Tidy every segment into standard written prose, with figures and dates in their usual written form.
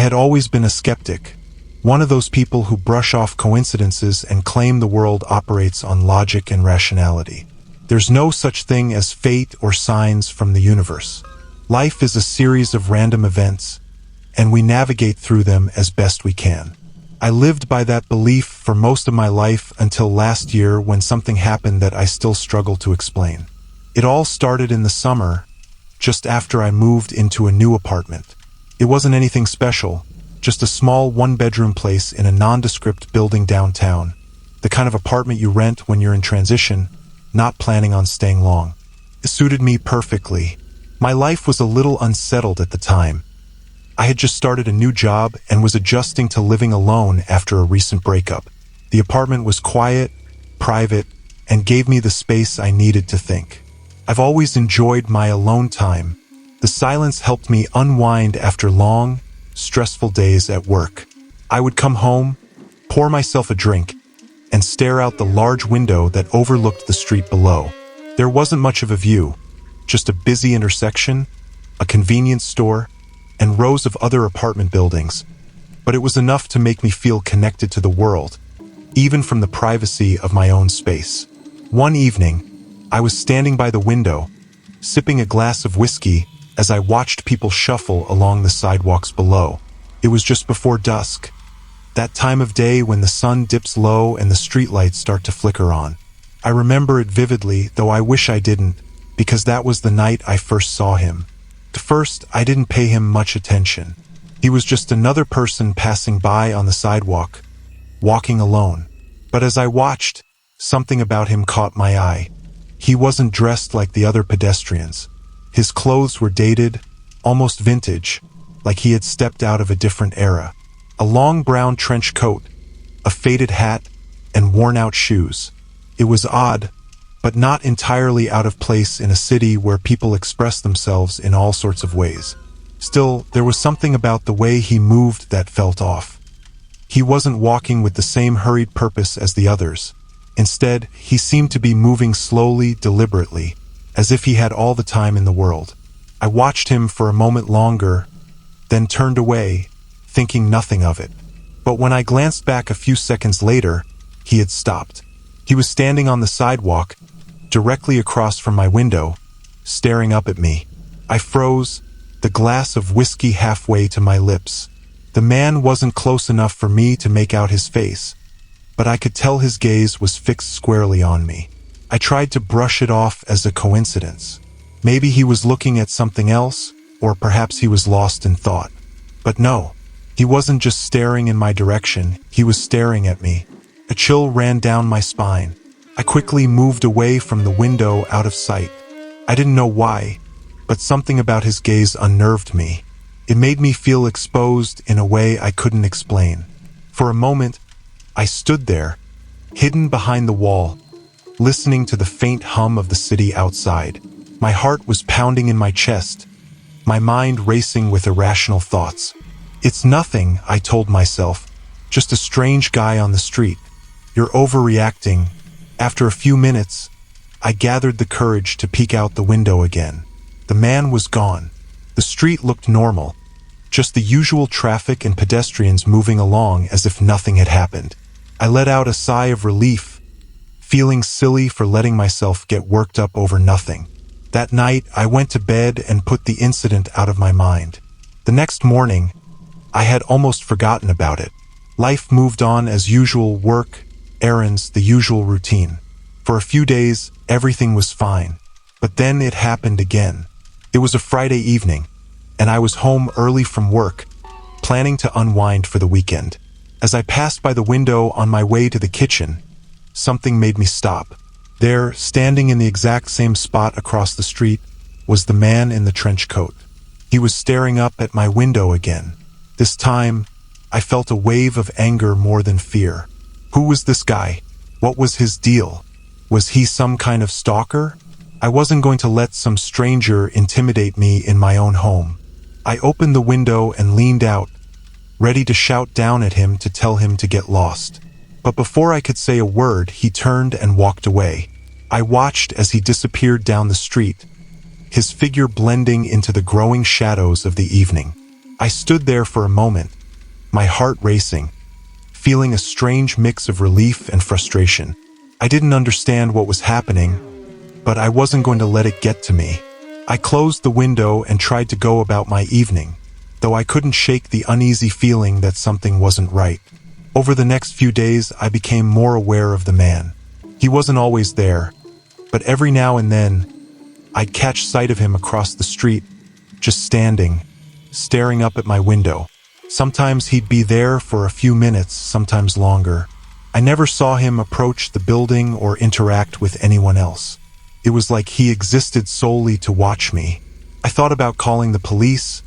had always been a skeptic, one of those people who brush off coincidences and claim the world operates on logic and rationality. There's no such thing as fate or signs from the universe. Life is a series of random events, and we navigate through them as best we can. I lived by that belief for most of my life until last year when something happened that I still struggle to explain. It all started in the summer, just after I moved into a new apartment. It wasn't anything special, just a small one-bedroom place in a nondescript building downtown, the kind of apartment you rent when you're in transition, not planning on staying long. It suited me perfectly. My life was a little unsettled at the time. I had just started a new job and was adjusting to living alone after a recent breakup. The apartment was quiet, private, and gave me the space I needed to think. I've always enjoyed my alone time. The silence helped me unwind after long, stressful days at work. I would come home, pour myself a drink, and stare out the large window that overlooked the street below. There wasn't much of a view, just a busy intersection, a convenience store, and rows of other apartment buildings. But it was enough to make me feel connected to the world, even from the privacy of my own space. One evening, I was standing by the window, sipping a glass of whiskey as I watched people shuffle along the sidewalks below. It was just before dusk, that time of day when the sun dips low and the streetlights start to flicker on. I remember it vividly, though I wish I didn't, because that was the night I first saw him. At first, I didn't pay him much attention. He was just another person passing by on the sidewalk, walking alone. But as I watched, something about him caught my eye. He wasn't dressed like the other pedestrians. His clothes were dated, almost vintage, like he had stepped out of a different era. A long brown trench coat, a faded hat, and worn-out shoes. It was odd, but not entirely out of place in a city where people express themselves in all sorts of ways. Still, there was something about the way he moved that felt off. He wasn't walking with the same hurried purpose as the others. Instead, he seemed to be moving slowly, deliberately, as if he had all the time in the world. I watched him for a moment longer, then turned away, thinking nothing of it. But when I glanced back a few seconds later, he had stopped. He was standing on the sidewalk, directly across from my window, staring up at me. I froze, the glass of whiskey halfway to my lips. The man wasn't close enough for me to make out his face, but I could tell his gaze was fixed squarely on me. I tried to brush it off as a coincidence. Maybe he was looking at something else, or perhaps he was lost in thought. But no, he wasn't just staring in my direction, he was staring at me. A chill ran down my spine. I quickly moved away from the window out of sight. I didn't know why, but something about his gaze unnerved me. It made me feel exposed in a way I couldn't explain. For a moment, I stood there, hidden behind the wall, listening to the faint hum of the city outside. My heart was pounding in my chest, my mind racing with irrational thoughts. It's nothing, I told myself, just a strange guy on the street. You're overreacting. After a few minutes, I gathered the courage to peek out the window again. The man was gone. The street looked normal, just the usual traffic and pedestrians moving along as if nothing had happened. I let out a sigh of relief, feeling silly for letting myself get worked up over nothing. That night, I went to bed and put the incident out of my mind. The next morning, I had almost forgotten about it. Life moved on as usual: work, errands, the usual routine. For a few days, everything was fine. But then it happened again. It was a Friday evening, and I was home early from work, planning to unwind for the weekend. As I passed by the window on my way to the kitchen, something made me stop. There, standing in the exact same spot across the street, was the man in the trench coat. He was staring up at my window again. This time, I felt a wave of anger more than fear. Who was this guy? What was his deal? Was he some kind of stalker? I wasn't going to let some stranger intimidate me in my own home. I opened the window and leaned out, ready to shout down at him to tell him to get lost. But before I could say a word, he turned and walked away. I watched as he disappeared down the street, his figure blending into the growing shadows of the evening. I stood there for a moment, my heart racing, feeling a strange mix of relief and frustration. I didn't understand what was happening, but I wasn't going to let it get to me. I closed the window and tried to go about my evening, though I couldn't shake the uneasy feeling that something wasn't right. Over the next few days, I became more aware of the man. He wasn't always there, but every now and then, I'd catch sight of him across the street, just standing, staring up at my window. Sometimes he'd be there for a few minutes, sometimes longer. I never saw him approach the building or interact with anyone else. It was like he existed solely to watch me. I thought about calling the police,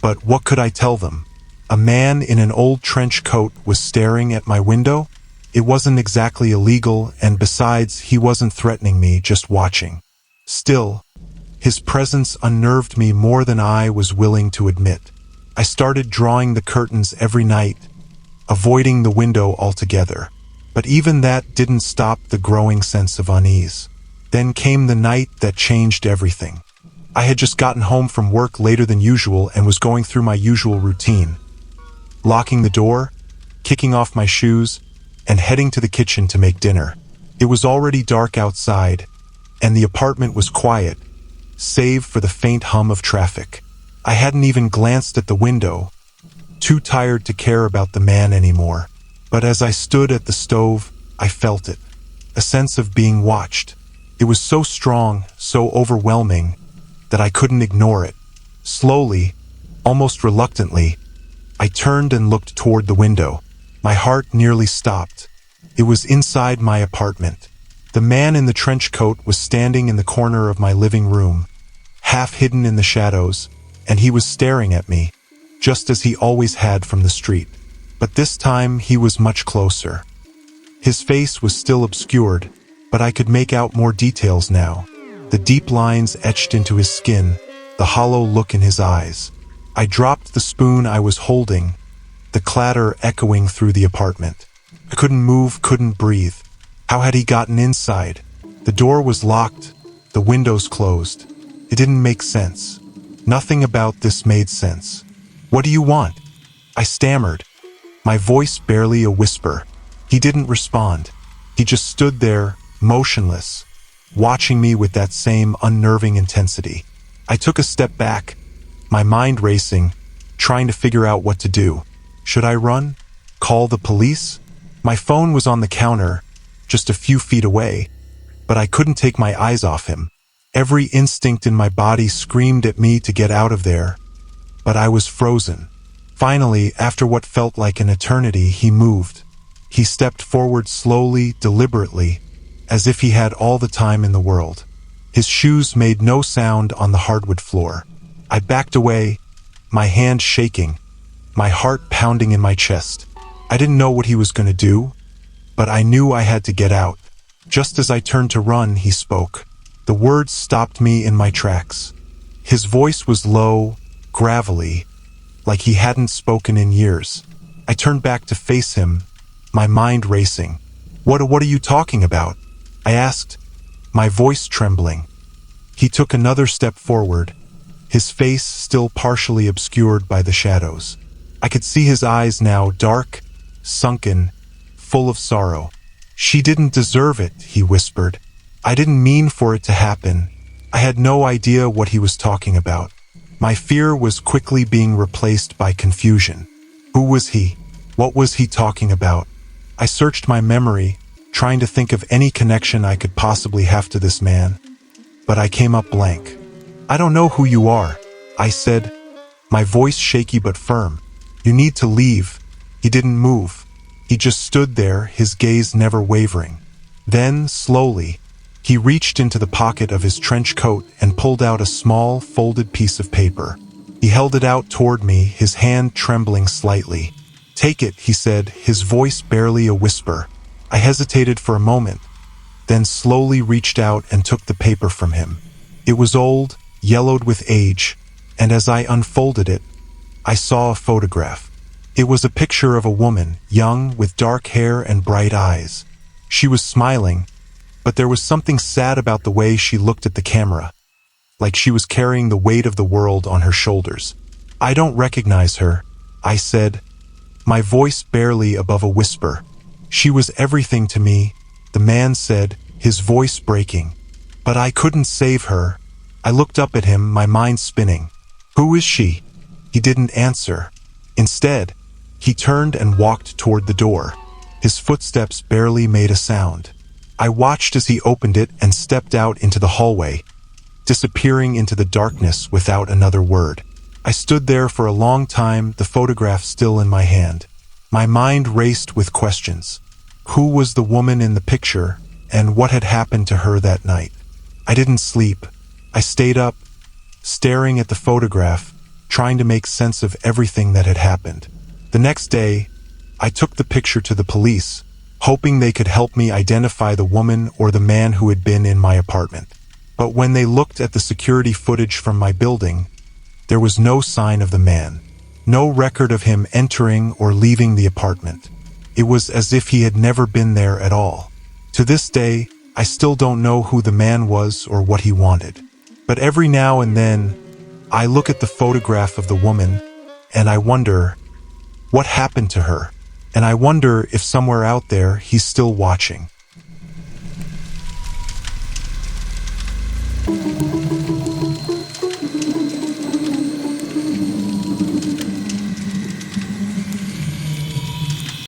but what could I tell them? A man in an old trench coat was staring at my window? It wasn't exactly illegal, and besides, he wasn't threatening me, just watching. Still, his presence unnerved me more than I was willing to admit. I started drawing the curtains every night, avoiding the window altogether. But even that didn't stop the growing sense of unease. Then came the night that changed everything. I had just gotten home from work later than usual and was going through my usual routine, locking the door, kicking off my shoes, and heading to the kitchen to make dinner. It was already dark outside, and the apartment was quiet, save for the faint hum of traffic. I hadn't even glanced at the window, too tired to care about the man anymore. But as I stood at the stove, I felt it, a sense of being watched. It was so strong, so overwhelming, that I couldn't ignore it. Slowly, almost reluctantly, I turned and looked toward the window. My heart nearly stopped. It was inside my apartment. The man in the trench coat was standing in the corner of my living room, half hidden in the shadows, and he was staring at me, just as he always had from the street. But this time he was much closer. His face was still obscured, but I could make out more details now. The deep lines etched into his skin, the hollow look in his eyes. I dropped the spoon I was holding, the clatter echoing through the apartment. I couldn't move, couldn't breathe. How had he gotten inside? The door was locked, the windows closed. It didn't make sense. Nothing about this made sense. "What do you want?" I stammered, my voice barely a whisper. He didn't respond. He just stood there, motionless, watching me with that same unnerving intensity. I took a step back, my mind racing, trying to figure out what to do. Should I run? Call the police? My phone was on the counter, just a few feet away, but I couldn't take my eyes off him. Every instinct in my body screamed at me to get out of there, but I was frozen. Finally, after what felt like an eternity, he moved. He stepped forward slowly, deliberately, as if he had all the time in the world. His shoes made no sound on the hardwood floor. I backed away, my hand shaking, my heart pounding in my chest. I didn't know what he was going to do, but I knew I had to get out. Just as I turned to run, he spoke. The words stopped me in my tracks. His voice was low, gravelly, like he hadn't spoken in years. I turned back to face him, my mind racing. What are you talking about?" I asked, my voice trembling. He took another step forward, his face still partially obscured by the shadows. I could see his eyes now, dark, sunken, full of sorrow. "She didn't deserve it," he whispered. "I didn't mean for it to happen." I had no idea what he was talking about. My fear was quickly being replaced by confusion. Who was he? What was he talking about? I searched my memory, trying to think of any connection I could possibly have to this man, but I came up blank. "I don't know who you are," I said, my voice shaky but firm. "You need to leave." He didn't move. He just stood there, his gaze never wavering. Then, slowly, he reached into the pocket of his trench coat and pulled out a small, folded piece of paper. He held it out toward me, his hand trembling slightly. "Take it," he said, his voice barely a whisper. I hesitated for a moment, then slowly reached out and took the paper from him. It was old, yellowed with age, and as I unfolded it, I saw a photograph. It was a picture of a woman, young, with dark hair and bright eyes. She was smiling, but there was something sad about the way she looked at the camera, like she was carrying the weight of the world on her shoulders. "I don't recognize her," I said, my voice barely above a whisper. "She was everything to me," the man said, his voice breaking. "But I couldn't save her." I looked up at him, my mind spinning. "Who is she?" He didn't answer. Instead, he turned and walked toward the door. His footsteps barely made a sound. I watched as he opened it and stepped out into the hallway, disappearing into the darkness without another word. I stood there for a long time, the photograph still in my hand. My mind raced with questions. Who was the woman in the picture, and what had happened to her that night? I didn't sleep. I stayed up, staring at the photograph, trying to make sense of everything that had happened. The next day, I took the picture to the police, hoping they could help me identify the woman or the man who had been in my apartment. But when they looked at the security footage from my building, there was no sign of the man, no record of him entering or leaving the apartment. It was as if he had never been there at all. To this day, I still don't know who the man was or what he wanted. But every now and then, I look at the photograph of the woman, and I wonder, what happened to her? And I wonder if somewhere out there he's still watching.